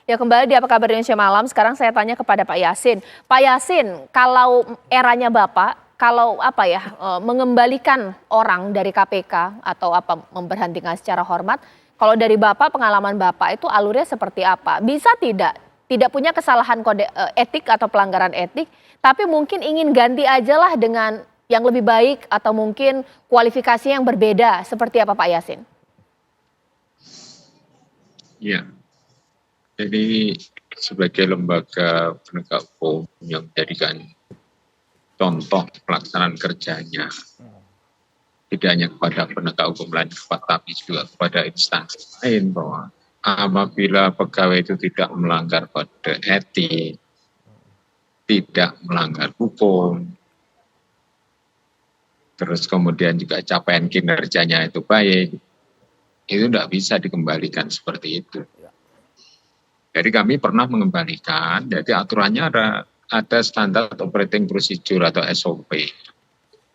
Ya kembali di Apa Kabar Indonesia Malam, sekarang saya tanya kepada Pak Yasin. Pak Yasin, kalau eranya Bapak, kalau mengembalikan orang dari KPK atau memberhentikan secara hormat, kalau dari Bapak, pengalaman Bapak itu alurnya seperti apa? Bisa tidak? Tidak punya kesalahan kode etik atau pelanggaran etik, tapi mungkin ingin ganti aja lah dengan yang lebih baik atau mungkin kualifikasi yang berbeda. Seperti apa Pak Yasin? Ya, jadi sebagai lembaga penegak hukum yang menjadikan contoh pelaksanaan kerjanya, tidak hanya kepada penegak hukum lain, tapi juga kepada instansi lain, bahwa apabila pegawai itu tidak melanggar kode etik, tidak melanggar hukum, terus kemudian juga capaian kinerjanya itu baik, itu tidak bisa dikembalikan seperti itu. Jadi kami pernah mengembalikan, jadi aturannya ada standar operating procedure atau SOP.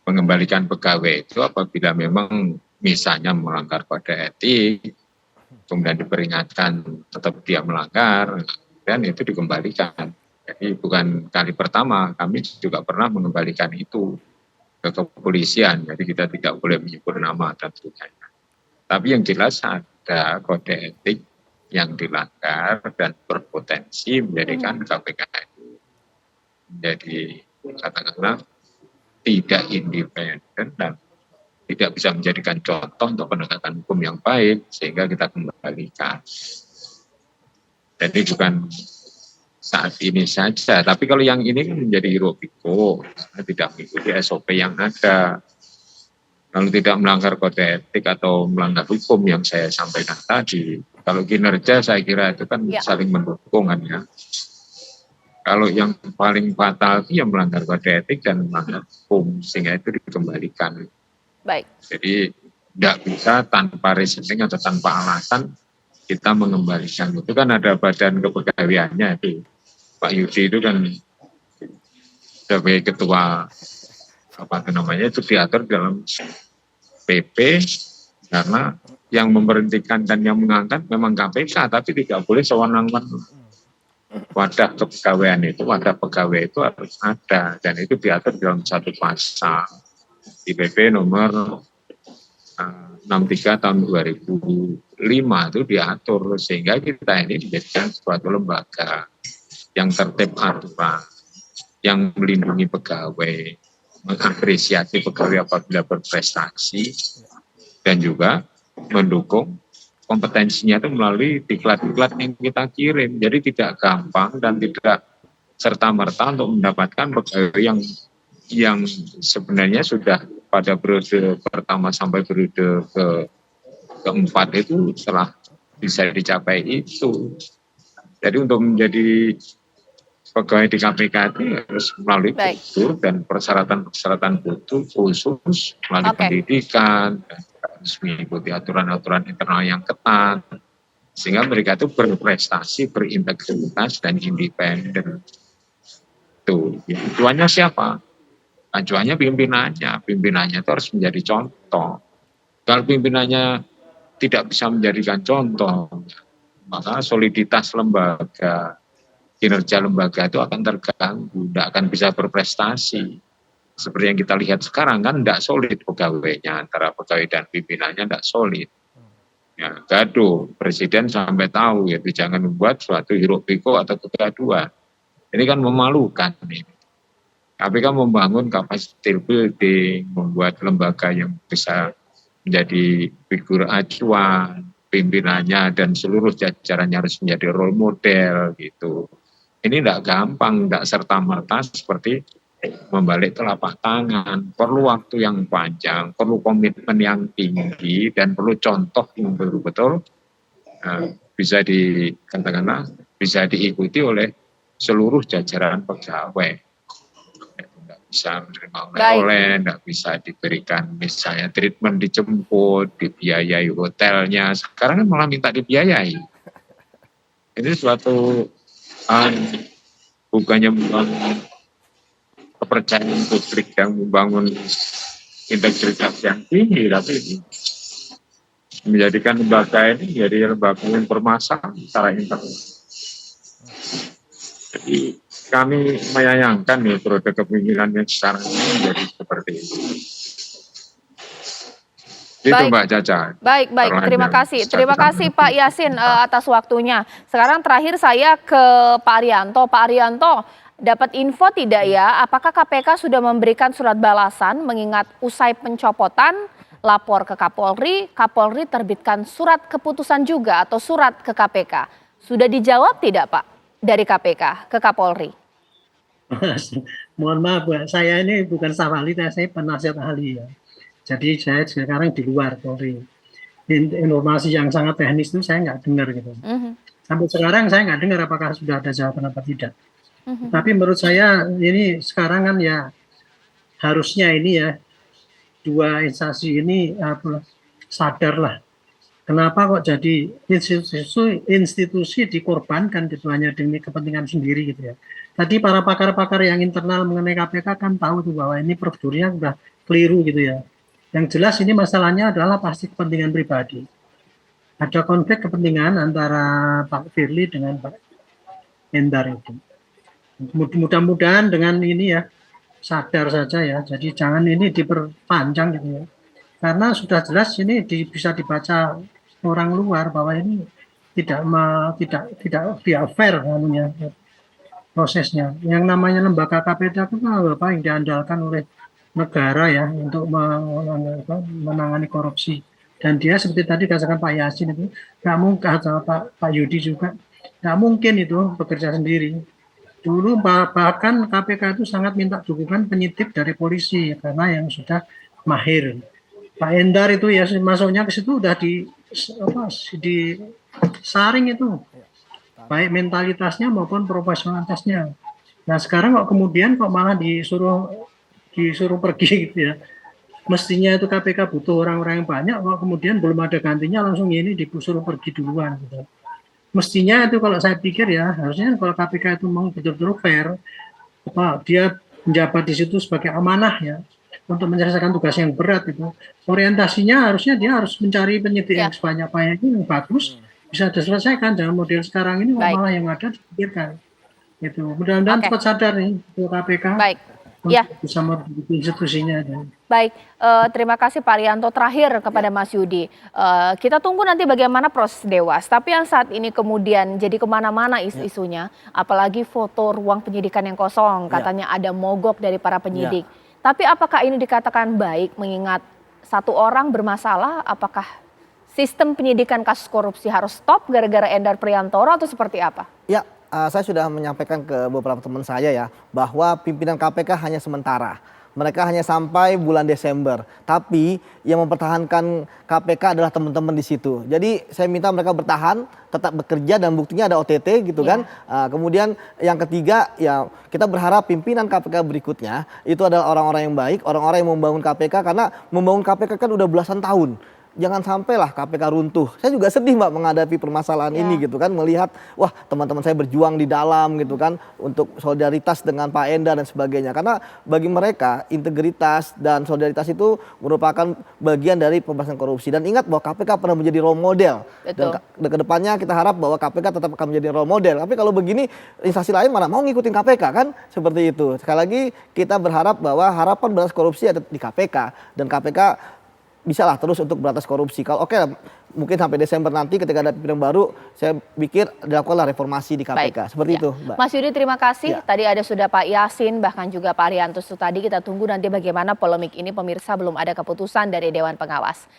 Mengembalikan pegawai itu apabila memang misalnya melanggar kode etik, kemudian diperingatkan tetap dia melanggar, dan itu dikembalikan. Jadi bukan kali pertama, kami juga pernah mengembalikan itu ke kepolisian, jadi kita tidak boleh menyebut nama dan sebagainya. Tapi yang jelas ada kode etik yang dilanggar dan berpotensi menjadikan KPK itu menjadi katakanlah tidak independen dan tidak bisa menjadikan contoh untuk penegakan hukum yang baik, sehingga kita kembalikan. Jadi bukan saat ini saja, tapi kalau yang ini kan menjadi hiruk pikuk, tidak mengikuti SOP yang ada. Kalau tidak melanggar kode etik atau melanggar hukum yang saya sampaikan tadi, kalau kinerja saya kira itu kan saling mendukung kan ya. Kalau yang paling fatal itu yang melanggar kode etik dan melanggar hukum, sehingga itu dikembalikan. Baik. Jadi tidak bisa tanpa reasoning atau tanpa alasan kita mengembalikan. Itu kan ada badan kepegawaiannya itu. Pak Yudi itu kan sebagai ketua itu diatur dalam PP, karena yang memberhentikan dan yang mengangkat memang KPK, tapi tidak boleh sewenang-wenang. Wadah kepegawaian itu, wadah pegawai itu harus ada, dan itu diatur dalam satu pasal di PP nomor 63 tahun 2005 itu diatur, sehingga kita ini menjadikan suatu lembaga yang tertib aturan, yang melindungi pegawai, mengapresiasi pegawai apabila berprestasi, dan juga mendukung kompetensinya itu melalui diklat-diklat yang kita kirim. Jadi tidak gampang dan tidak serta-merta untuk mendapatkan pegawai yang sebenarnya sudah pada periode pertama sampai periode keempat itu setelah bisa dicapai itu. Jadi untuk menjadi pegawai di KPK itu harus melalui prosedur dan persyaratan-persyaratan khusus melalui pendidikan, dan harus mengikuti aturan-aturan internal yang ketat, sehingga mereka itu berprestasi, berintegritas dan independen. Tujuannya siapa? Tujuannya pimpinannya itu harus menjadi contoh. Kalau pimpinannya tidak bisa menjadikan contoh, maka soliditas lembaga, kinerja lembaga itu akan terganggu, tidak akan bisa berprestasi. Seperti yang kita lihat sekarang kan tidak solid pegawainya, antara pegawai dan pimpinannya tidak solid. Ya, gaduh, presiden sampai tahu ya, jangan membuat suatu hiruk pikuk atau kegaduhan. Ini kan memalukan ini. KPK membangun capacity building, membuat lembaga yang bisa menjadi figur acuan, pimpinannya dan seluruh jajarannya harus menjadi role model gitu. Ini tidak gampang, tidak serta-merta seperti membalik telapak tangan. Perlu waktu yang panjang, perlu komitmen yang tinggi, dan perlu contoh yang betul-betul bisa bisa diikuti oleh seluruh jajaran pegawai. Tidak bisa menerima oleh-oleh, tidak bisa diberikan misalnya treatment dijemput, dibiayai hotelnya. Sekarang kan malah minta dibiayai. Ini suatu bukannya membangun kepercayaan publik yang membangun integritas yang tinggi, tapi menjadikan lembaga ini jadi lembaga yang bermasalah secara internal. Jadi kami menyayangkan nih produk kepemimpinan yang sekarang ini menjadi seperti itu. Itu Baik. Mbak Caca. Baik, terima kasih. Terima kasih Pak Yasin atas waktunya. Sekarang terakhir saya ke Pak Arianto. Pak Arianto, dapat info tidak ya, apakah KPK sudah memberikan surat balasan mengingat usai pencopotan lapor ke Kapolri, Kapolri terbitkan surat keputusan juga atau surat ke KPK. Sudah dijawab tidak Pak dari KPK ke Kapolri? Mohon maaf, Bu. Saya ini bukan staf ahli, saya penasihat ahli ya. Jadi saya sekarang di luar Polri. Informasi yang sangat teknis itu saya nggak dengar gitu. Sampai sekarang saya nggak dengar apakah sudah ada jawaban apa tidak. Tapi menurut saya ini sekarang kan ya harusnya ini ya dua instansi ini sadarlah. Kenapa kok jadi institusi dikorbankan gitu hanya demi kepentingan sendiri gitu ya. Tadi para pakar-pakar yang internal mengenai KPK kan tahu tuh bahwa ini prosedurnya sudah keliru gitu ya. Yang jelas ini masalahnya adalah pasti kepentingan pribadi. Ada konflik kepentingan antara Pak Firly dengan Pak Endar itu. Mudah-mudahan dengan ini ya sadar saja ya. Jadi jangan ini diperpanjang gitu ya. Karena sudah jelas ini bisa dibaca orang luar bahwa ini tidak fair namanya prosesnya. Yang namanya lembaga KPK itu apa yang diandalkan oleh negara ya untuk menangani korupsi. Dan dia seperti tadi katakan Pak Yasin itu nggak mungkin, atau Pak Yudi juga nggak mungkin itu bekerja sendiri. Dulu bahkan KPK itu sangat minta dukungan penyidik dari polisi karena yang sudah mahir. Pak Endar itu ya masuknya ke situ udah disaring itu, baik mentalitasnya maupun profesionalitasnya. Nah sekarang kok kemudian malah disuruh pergi gitu ya. Mestinya itu KPK butuh orang-orang yang banyak, kok kemudian belum ada gantinya langsung ini disuruh pergi duluan gitu. Mestinya itu kalau saya pikir ya harusnya kalau KPK itu mau betul-betul fair, dia menjabat di situ sebagai amanah ya untuk menyelesaikan tugas yang berat itu. Orientasinya harusnya dia harus mencari penyidik yang sebanyak-banyaknya yang bagus bisa diselesaikan. Dalam model sekarang ini malah yang ada dipikirkan. Itu mudah-mudahan cepat sadar nih KPK. Baik. Ya. Bisa memiliki institusinya. Baik, terima kasih Pak Arianto. Terakhir kepada Mas Yudi, kita tunggu nanti bagaimana proses Dewas. Tapi yang saat ini kemudian jadi kemana-mana isu-isunya, apalagi foto ruang penyidikan yang kosong, katanya ada mogok dari para penyidik. Tapi apakah ini dikatakan baik mengingat satu orang bermasalah, apakah sistem penyidikan kasus korupsi harus stop gara-gara Endar Priantoro atau seperti apa? Ya, saya sudah menyampaikan ke beberapa teman saya ya, bahwa pimpinan KPK hanya sementara. Mereka hanya sampai bulan Desember. Tapi yang mempertahankan KPK adalah teman-teman di situ. Jadi saya minta mereka bertahan, tetap bekerja dan buktinya ada OTT gitu kan. Kemudian yang ketiga ya kita berharap pimpinan KPK berikutnya itu adalah orang-orang yang baik, orang-orang yang membangun KPK. Karena membangun KPK kan udah belasan tahun. Jangan sampailah KPK runtuh. Saya juga sedih Mbak menghadapi permasalahan ini gitu kan. Melihat wah teman-teman saya berjuang di dalam gitu kan. Untuk solidaritas dengan Pak Endar dan sebagainya. Karena bagi mereka integritas dan solidaritas itu merupakan bagian dari pemberantasan korupsi. Dan ingat bahwa KPK pernah menjadi role model. Betul. Dan kedepannya kita harap bahwa KPK tetap akan menjadi role model. Tapi kalau begini instansi lain mana mau ngikutin KPK kan. Seperti itu. Sekali lagi kita berharap bahwa harapan berantas korupsi ada di KPK. Dan KPK bisalah terus untuk berantas korupsi. Kalau mungkin sampai Desember nanti ketika ada pimpinan baru, saya pikir dilakukanlah reformasi di KPK. Seperti itu, Mbak. Mas Yudi terima kasih. Tadi ada sudah Pak Yasin, bahkan juga Pak Arianto tadi. Kita tunggu nanti bagaimana polemik ini, pemirsa belum ada keputusan dari Dewan Pengawas.